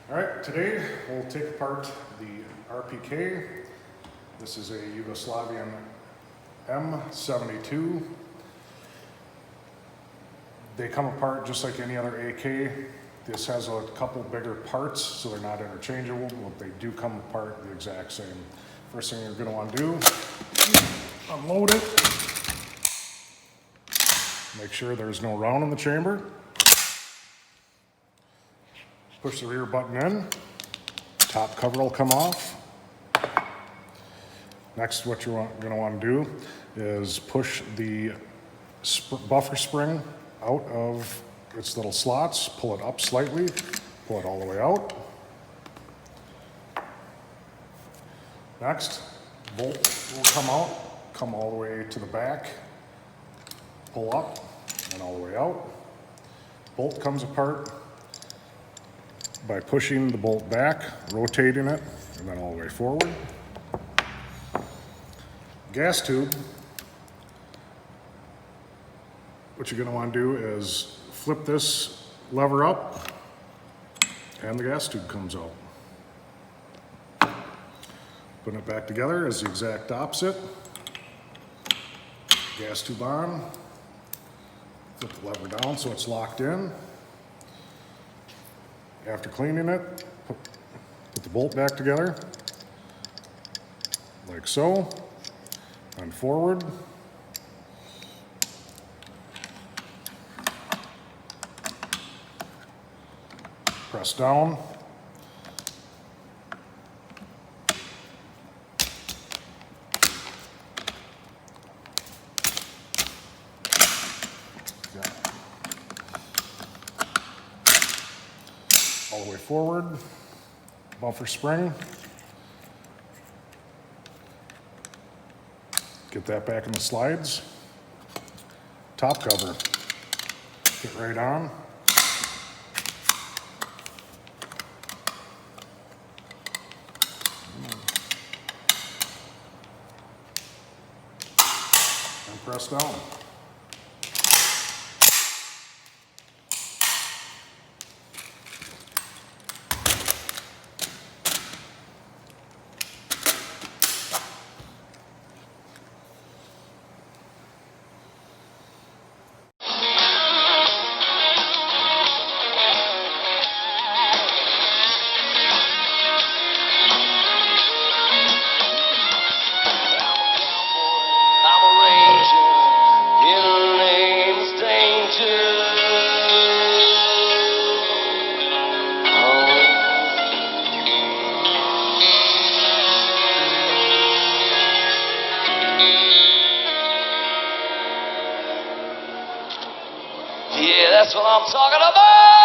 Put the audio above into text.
Alright, today we'll take apart the RPK. This is a Yugoslavian M72. They come apart just like any other AK. This has a couple bigger parts, so they're not interchangeable, but they do come apart the exact same. First thing you're going to want to do, unload it. Make sure there's no round in the chamber. Push the rear button in. Top cover will come off. Next, what you're going to want to do is push the buffer spring out of its little slots, pull it up slightly, pull it all the way out. Next, bolt will come out, come all the way to the back, pull up, and all the way out. Bolt comes apart by pushing the bolt back, rotating it, and then all the way forward. Gas tube, what you're going to want to do is flip this lever up, and the gas tube comes out. Putting it back together is the exact opposite. Gas tube on, flip the lever down so it's locked in. After cleaning it, put the bolt back together, like so, and forward. Press down. All the way forward, buffer spring. Get that back in the slides. Top cover, get right on. And press down. Yeah, that's what I'm talking about.